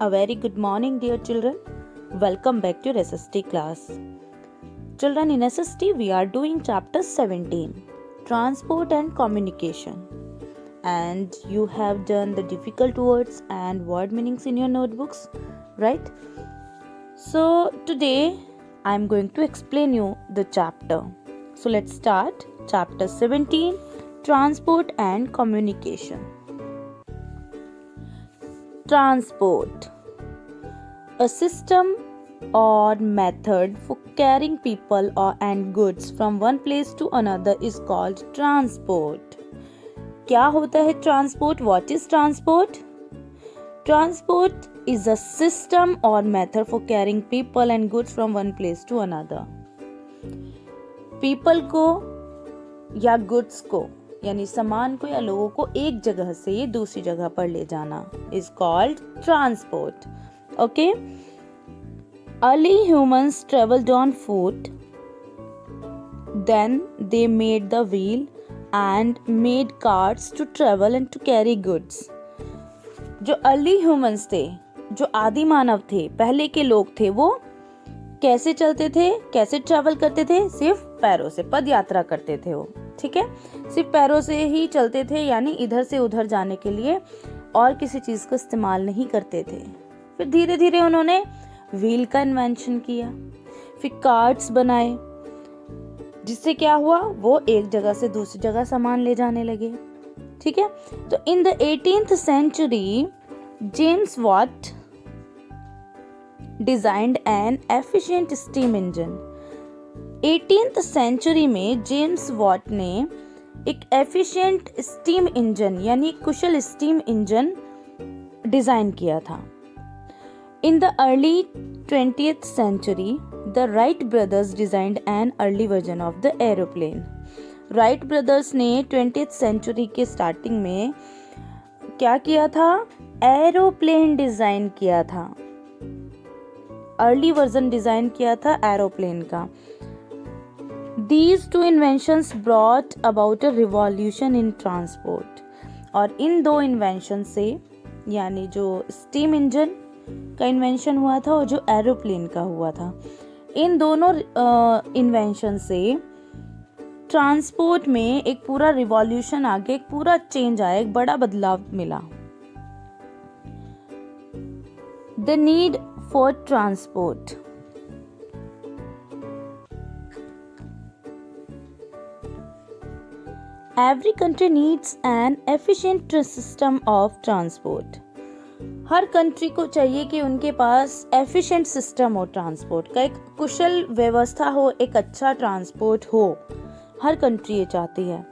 A very good morning, dear children. Welcome back to SST class. Children, in SST we are doing chapter 17, Transport and Communication. And you have done the difficult words and word meanings in your notebooks, right? So today I am going to explain you the chapter. So let's start. Chapter 17, Transport and Communication. Transport, a system or method for carrying people and goods from one place to another is called transport. क्या होता है transport? What is transport? Transport is a system or method for carrying people and goods from one place to another. People को या goods को यानी सामान को या लोगों को एक जगह से दूसरी जगह पर ले जाना is called transport. Okay? Early humans traveled on foot. Then they made the wheel and made carts to travel and to carry goods. जो early humans थे, जो आदि मानव थे, पहले के लोग थे, वो कैसे चलते थे, कैसे ट्रैवल करते थे? सिर्फ पैरों से, पद यात्रा करते थे वो, ठीक है? सिर्फ पैरों से ही चलते थे, यानी इधर से उधर जाने के लिए और किसी चीज़ का इस्तेमाल नहीं करते थे. फिर धीरे धीरे उन्होंने व्हील का इन्वेंशन किया, फिर कार्ट्स बनाए, जिससे क्या हुआ, वो एक जगह से दूसरी जगह सामान ले जाने लगे, ठीक है? तो in the 18th century James Watt designed N efficient steam engine. 18th century में जेम्स वॉट ने एक एफिशिएंट स्टीम इंजन यानी कुशल स्टीम इंजन डिजाइन किया था. In the early 20th century, the Wright brothers designed an early version of the aeroplane. Wright brothers ने 20th century के starting में क्या किया था? एरोप्लेन डिजाइन किया था. अर्ली वर्जन डिजाइन किया था एरोप्लेन का. These two inventions brought about a revolution in transport. और इन दो इन्वेंशन से, यानी जो स्टीम इंजन का इन्वेंशन हुआ था और जो एरोप्लेन का हुआ था, इन दोनों इन्वेंशन से ट्रांसपोर्ट में एक पूरा रिवॉल्यूशन आ गया, एक पूरा चेंज आया, एक बड़ा बदलाव मिला. The need for transport. Every country needs an efficient system of transport. Her country को चाहिए कि उनके पास एफिशिएंट सिस्टम हो ट्रांसपोर्ट का, एक कुशल व्यवस्था हो, एक अच्छा ट्रांसपोर्ट हो. हर कंट्री ये चाहती है.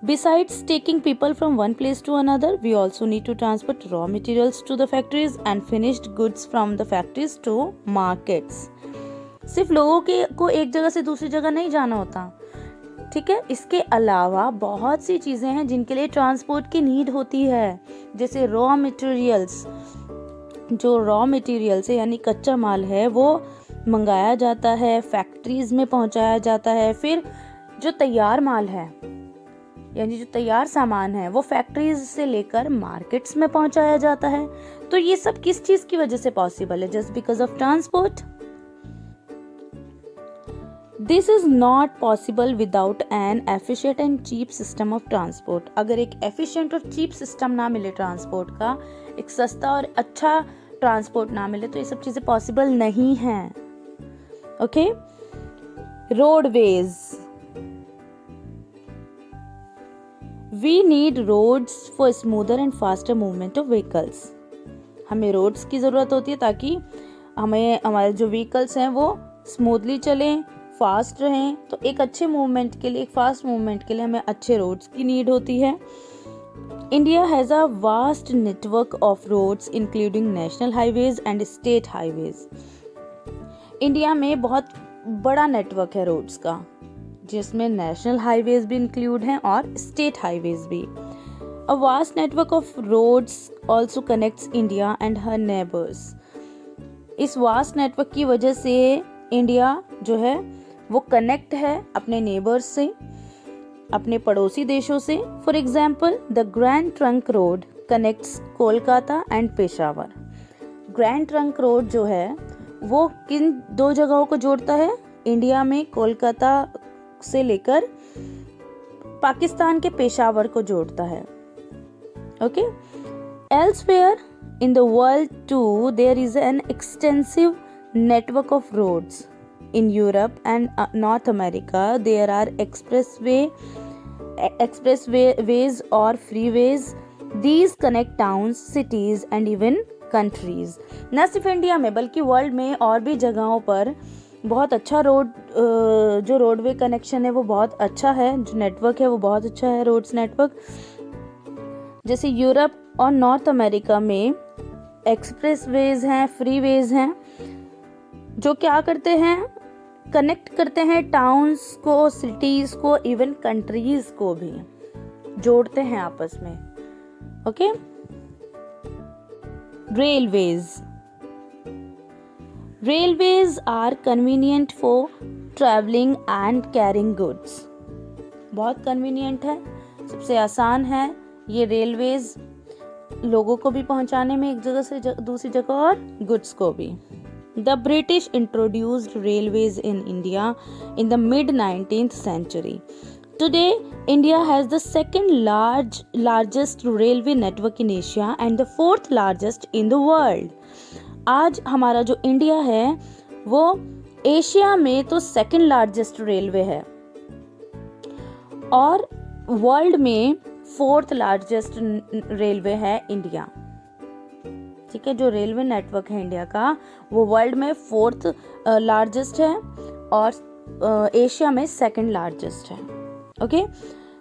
Besides taking people from one place to another, we also need to transport raw materials to the factories and finished goods from the factories to markets. सिर्फ लोगों को एक जगह से दूसरी जगह नहीं जाना होता, ठीक है? इसके अलावा बहुत सी चीज़ें हैं जिनके लिए ट्रांसपोर्ट की नीड होती है, जैसे रॉ मटेरियल्स. जो रॉ मटेरियल्स है यानी कच्चा माल है, वो मंगाया जाता है, फैक्ट्रीज में पहुंचाया जाता है. फिर जो तैयार माल है यानी जो तैयार सामान है, वो फैक्ट्रीज से लेकर मार्केट्स में पहुंचाया जाता है. तो ये सब किस चीज़ की वजह से पॉसिबल है? Just because of transport. This is not possible without an efficient and cheap system of transport. अगर एक efficient और cheap system ना मिले ट्रांसपोर्ट का, एक सस्ता और अच्छा ट्रांसपोर्ट ना मिले, तो ये सब चीज़ें पॉसिबल नहीं हैं. Okay? Roadways. We need roads for smoother and faster movement of vehicles. हमें रोड्स की ज़रूरत होती है ताकि हमारे जो व्हीकल्स हैं वो स्मूथली चलें, फास्ट रहें. तो एक अच्छे मूवमेंट के लिए, एक फास्ट मूवमेंट के लिए हमें अच्छे रोड्स की नीड होती है. India has a vast network of roads including national highways and state highways. India में बहुत बड़ा नेटवर्क है रोड्स का, जिसमें नेशनल हाईवेज भी इंक्लूड हैं और स्टेट हाईवेज भी. A vast network of roads also connects India and her neighbours. इस वास्ट नेटवर्क की वजह से इंडिया जो है वो कनेक्ट है अपने नेबर्स से, अपने पड़ोसी देशों से. For example, the grand trunk road connects Kolkata and Peshawar. Grand trunk road जो है वो किन दो जगहों को जोड़ता है? इंडिया में कोलकाता से लेकर पाकिस्तान के पेशावर को जोड़ता है. Okay. Elsewhere in the world too, there is an extensive network of roads. In Europe and North America, there are expressways or freeways. These connect towns, cities and even countries. न सिर्फ India में बल्कि world में और भी जगहों पर बहुत अच्छा रोड जो रोडवे कनेक्शन है वो बहुत अच्छा है, जो नेटवर्क है वो बहुत अच्छा है, रोड्स नेटवर्क. जैसे यूरोप और नॉर्थ अमेरिका में एक्सप्रेसवेज हैं, फ्रीवेज हैं, जो क्या करते हैं? कनेक्ट करते हैं टाउन्स को, सिटीज़ को, इवन कंट्रीज़ को भी जोड़ते हैं आपस में. Okay. Railways are convenient for traveling and carrying goods. बहुत कन्वीनियंट है, सबसे आसान है ये रेलवेज, लोगों को भी पहुंचाने में एक जगह से दूसरी जगह और गुड्स को भी. The British introduced railways in India in the mid-19th century. Today, India has the second largest railway network in Asia and the fourth largest in the world. आज हमारा जो इंडिया है वो एशिया में तो सेकंड लार्जेस्ट रेलवे है और world में फोर्थ लार्जेस्ट रेलवे है इंडिया. ठीक है, जो रेलवे नेटवर्क है इंडिया का वो वर्ल्ड में फोर्थ लार्जेस्ट है और एशिया में सेकंड लार्जेस्ट है. Okay.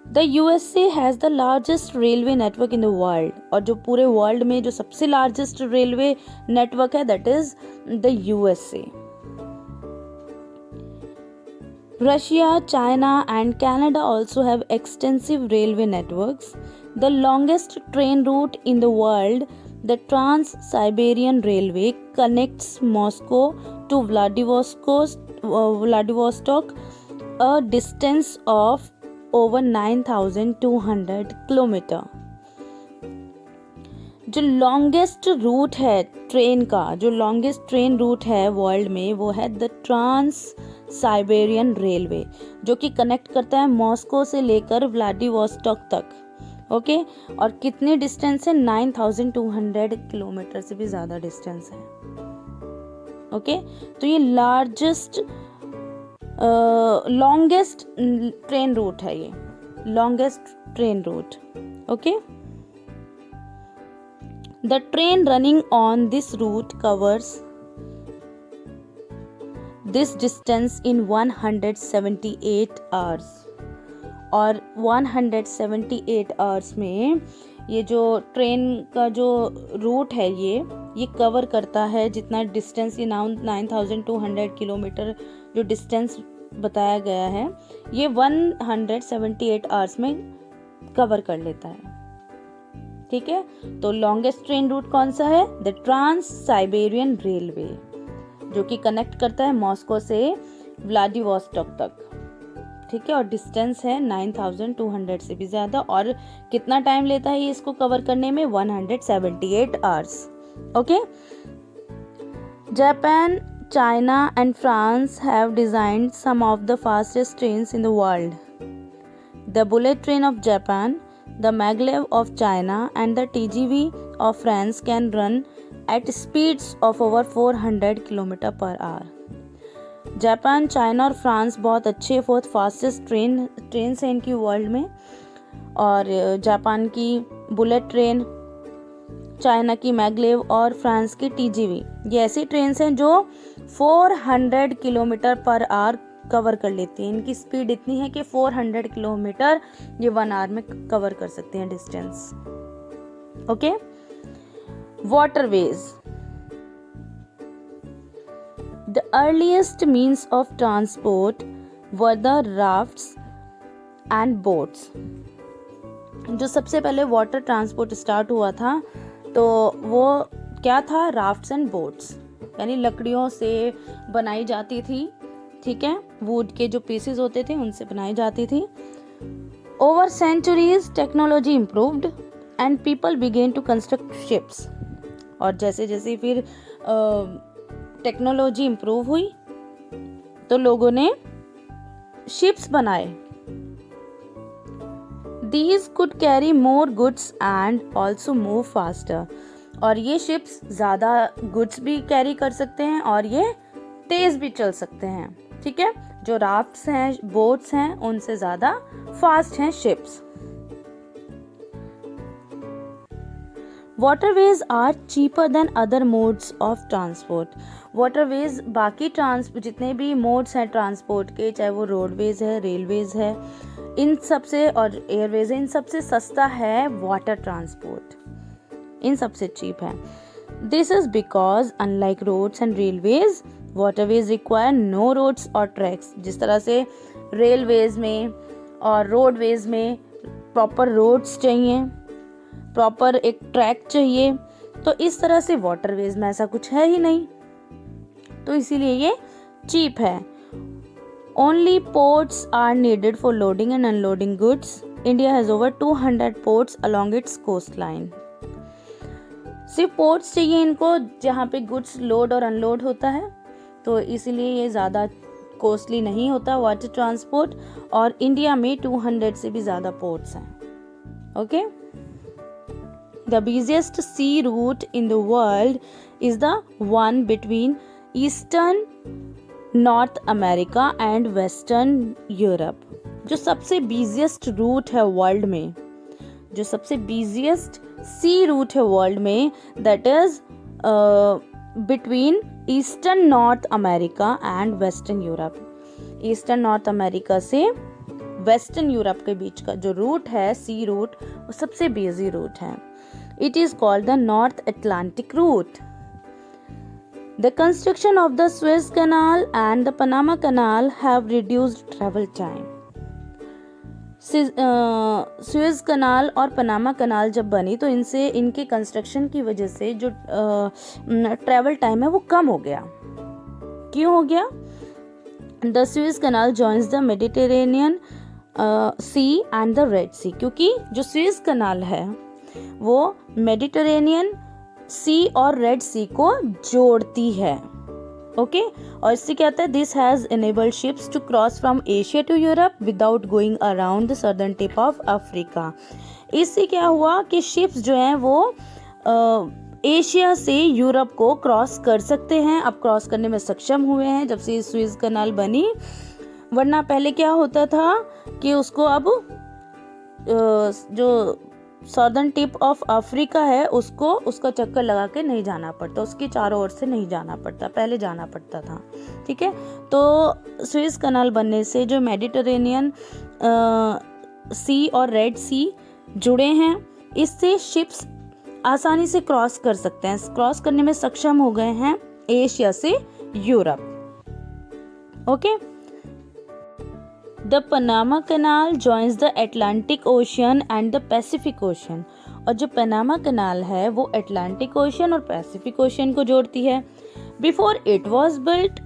The USA has the largest railway network in the world. और जो पूरे वर्ल्ड में जो सबसे लार्जेस्ट रेलवे नेटवर्क है that is the USA. Russia, China and Canada also have extensive railway networks. The longest train route in the world, the Trans-Siberian Railway, connects Moscow to Vladivostok, a distance of over 9,200 kilometre. जो longest route है train का, जो longest train route है world में वो है the trans Siberian railway, जो कि कनेक्ट करता है मॉस्को से लेकर व्लादिवोस्टॉक तक. ओके. और कितनी डिस्टेंस है? 9,200 किलोमीटर से भी ज़्यादा डिस्टेंस है. ओके. तो ये लॉन्गेस्ट ट्रेन रूट है, ये longest train route. Okay. The train running on this route covers this distance in 178 hours. और 178 hours में ये जो ट्रेन का जो रूट है ये कवर करता है जितना डिस्टेंस, ये 9,200 किलोमीटर जो डिस्टेंस बताया गया है ये 178 hours में कवर कर लेता है. ठीक है. तो लॉन्गेस्ट ट्रेन रूट कौन सा है? द ट्रांस साइबेरियन रेलवे, जो कि कनेक्ट करता है मॉस्को से व्लादिवोस्टॉक तक. ठीक है. और डिस्टेंस है 9,200 से भी ज़्यादा. और कितना टाइम लेता है ये इसको कवर करने में? 178 hours. Okay. Japan, China and France have designed some of the fastest trains in the world. The bullet train of Japan, the maglev of China and the TGV of France can run at speeds of over 400 km per hour. Japan, China और France बहुत अच्छे fourth fastest train है इनकी world में. और Japan की bullet train, China की maglev और फ्रांस की TGV, ये ऐसी ट्रेन हैं जो 400 किलोमीटर पर आवर कवर कर लेती हैं. इनकी स्पीड इतनी है कि 400 किलोमीटर ये 1 आवर में कवर कर सकती हैं distance. Okay. Waterways. The earliest means of transport were the rafts and boats. जो सबसे पहले वाटर ट्रांसपोर्ट स्टार्ट हुआ था तो वो क्या था? राफ्ट्स एंड बोट्स, यानी लकड़ियों से बनाई जाती थी. ठीक है. वुड के जो पीसेस होते थे उनसे बनाई जाती थी. Over centuries technology improved and people began to construct ships. और जैसे जैसे फिर टेक्नोलॉजी इम्प्रूव हुई तो लोगों ने शिप्स बनाए. These could carry more goods and also move faster. और ये शिप्स ज़्यादा गुड्स भी कैरी कर सकते हैं और ये तेज़ भी चल सकते हैं. ठीक है, जो राफ्ट्स हैं, बोट्स हैं, उनसे ज़्यादा फास्ट हैं ships. Waterways are cheaper than other modes of transport. Waterways बाकी जितने भी मोड्स हैं ट्रांसपोर्ट के, चाहे वो रोडवेज है, रेलवेज है, इन सबसे, और एयरवेज है, इन सबसे सस्ता है वाटर ट्रांसपोर्ट, इन सबसे चीप है. This is because unlike roads and railways, waterways require no roads और ट्रैक्स. जिस तरह से रेलवेज में और रोडवेज में प्रॉपर रोड्स चाहिए, प्रॉपर एक ट्रैक चाहिए, तो इस तरह से वाटरवेज में ऐसा कुछ है ही नहीं, तो इसीलिए ये चीप है. Only ports are needed for loading and unloading goods. India has over 200 ports along its coastline. सिर्फ पोर्ट्स चाहिए इनको जहाँ पे गुड्स लोड और अनलोड होता है, तो इसीलिए ये ज़्यादा कॉस्टली नहीं होता वाटर ट्रांसपोर्ट. और इंडिया में 200 से भी ज़्यादा पोर्ट्स हैं. Okay, the busiest sea route in the world is the one between eastern North America and western Europe. जो सबसे बिजिएस्ट रूट है वर्ल्ड में, जो सबसे बिजिएस्ट सी रूट है वर्ल्ड में, that is between eastern North America and western Europe. Eastern North America से western Europe के बीच का जो रूट है, सी रूट, वो सबसे बिजी रूट है. It is called the North Atlantic route. The construction of the Suez Canal and the Panama Canal have reduced travel time. Suez canal और पनामा कनाल जब बनी तो इनके कंस्ट्रक्शन की वजह से जो ट्रैवल टाइम है वो कम हो गया. क्यों हो गया? The Suez canal joins the Mediterranean sea and the red sea. क्योंकि जो सुएज कनाल है वो मेडिटेरेनियन सी और रेड सी को जोड़ती है. ओके, और इससे क्या होता है? This has enabled ships to cross from Asia to Europe without going around the southern tip of Africa. इससे क्या हुआ कि शिप्स जो हैं वो एशिया से यूरोप को क्रॉस कर सकते हैं. अब क्रॉस करने में सक्षम हुए हैं जब से सुएज कनाल बनी. वरना पहले क्या होता था कि उसको अब जो सदर्न टिप ऑफ अफ्रीका है उसका चक्कर लगा के नहीं जाना पड़ता, उसके चारों ओर से नहीं जाना पड़ता, पहले जाना पड़ता था. ठीक है, तो सुएज कनाल बनने से जो मेडिटेरेनियन सी और रेड सी जुड़े हैं, इससे शिप्स आसानी से क्रॉस कर सकते हैं, क्रॉस करने में सक्षम हो गए हैं एशिया से Europe. Okay, The Panama Canal joins the Atlantic Ocean and the Pacific Ocean. और जो पनामा कनाल है वो अटलांटिक ओशन और पैसिफिक ओशन को जोड़ती है. Before it was built,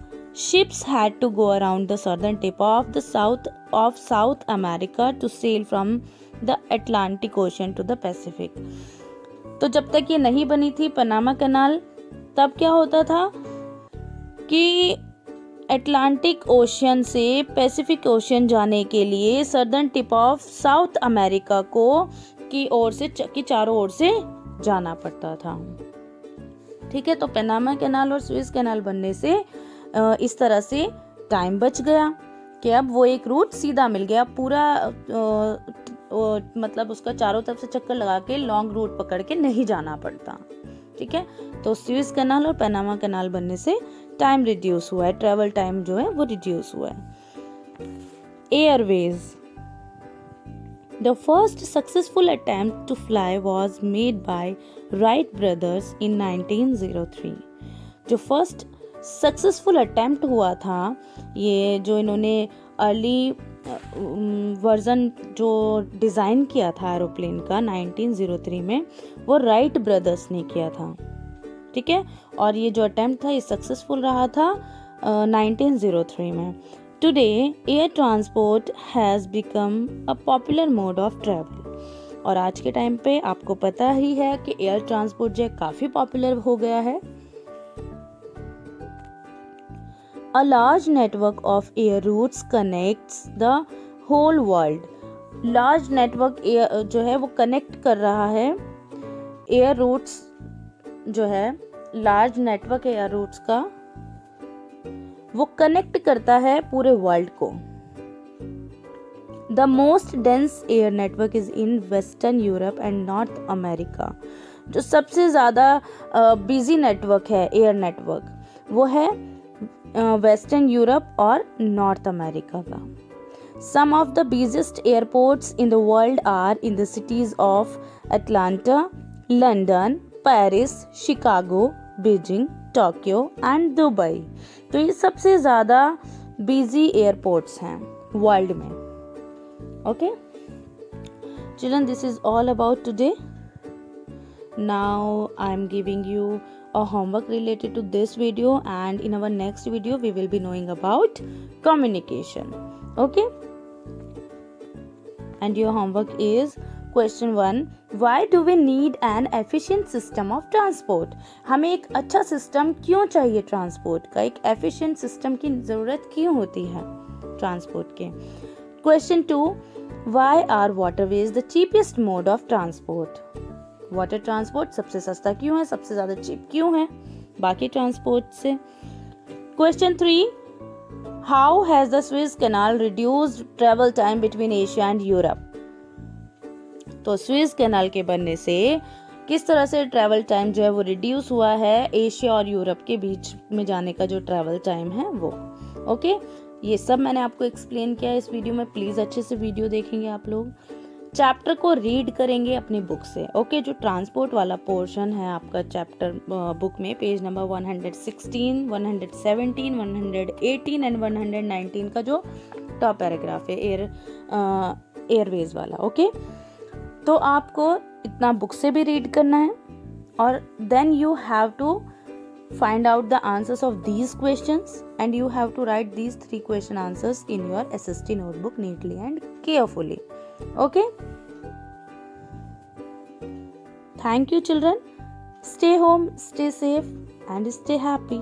ships had to go around the southern tip of South America to sail from the Atlantic Ocean to the Pacific. तो जब तक ये नहीं बनी थी पनामा कनाल, तब क्या होता था कि अटलांटिक ओशन से पैसिफिक ओशन जाने के लिए southern tip of south America की ओर से की चारों ओर से जाना पड़ता था. ठीक है, तो पनामा कैनाल और सुएज कैनाल बनने से इस तरह से टाइम बच गया कि अब वो एक रूट सीधा मिल गया. पूरा मतलब उसका चारों तरफ से चक्कर लगा के लॉन्ग रूट पकड़ के नहीं जाना पड़ता. ठीक है, तो सुएज कैनाल और पनामा कैनाल बनने से टाइम रिड्यूस हुआ है, ट्रैवल टाइम जो है वो रिड्यूस हुआ है. Airways. The first successful attempt to fly was made by Wright brothers in 1903. जो फर्स्ट सक्सेसफुल अटेम्प्ट हुआ था, ये जो इन्होंने अर्ली वर्जन जो डिज़ाइन किया था एरोप्लेन का 1903 में, वो राइट ब्रदर्स ने किया था. ठीक है, और ये जो अटेम्प्ट था ये सक्सेसफुल रहा था 1903 में. Today air transport has become a popular mode of travel. और आज के टाइम पे आपको पता ही है कि एयर ट्रांसपोर्ट जो है काफ़ी पॉपुलर हो गया है। A large network of air routes connects the whole world. Large network जो है वो कनेक्ट कर रहा है एयर रूट्स, जो है लार्ज नेटवर्क एयर रूट्स का वो कनेक्ट करता है पूरे वर्ल्ड को। The most dense air network is in western Europe and north America. जो सबसे ज़्यादा बिजी नेटवर्क है एयर नेटवर्क वो है वेस्टर्न यूरोप और नॉर्थ अमेरिका का। Some of the busiest airports in the world are in the cities of Atlanta, London, Paris, Chicago, Beijing, Tokyo and Dubai. तो ये सबसे ज़्यादा बिजी एयरपोर्ट्स हैं वर्ल्ड में। Okay? Children, this is all about today. Now I am giving you a homework related to this video, and in our next video we will be knowing about communication. Okay? And your homework is question 1. Why do we need an efficient system of transport? हमें एक अच्छा system क्यों चाहिए transport का? एक efficient system की ज़रूरत क्यों होती है ट्रांसपोर्ट के? Question 2. Why are waterways the cheapest mode of transport? Water transport सबसे सस्ता क्यों है, सबसे ज़्यादा चीप क्यों है बाकी ट्रांसपोर्ट से? Question 3. How has the Suez Canal reduced travel time between Asia and Europe? तो स्विस कैनाल के बनने से किस तरह से ट्रैवल टाइम जो है वो रिड्यूस हुआ है एशिया और यूरोप के बीच में जाने का जो ट्रैवल टाइम है वो। ओके, ये सब मैंने आपको एक्सप्लेन किया है इस वीडियो में। प्लीज़ अच्छे से वीडियो देखेंगे आप लोग, चैप्टर को रीड करेंगे अपनी बुक से। ओके, जो ट्रांसपोर्ट वाला पोर्शन है आपका चैप्टर बुक में पेज नंबर 116, 117, 118 एंड 119 का जो टॉप पैराग्राफ है एयरवेज वाला। ओके, तो आपको इतना बुक से भी रीड करना है और then you have to find out the answers of these questions and you have to write these 3 question answers in your SST notebook neatly and carefully. Okay, thank you children. Stay home, stay safe and stay happy.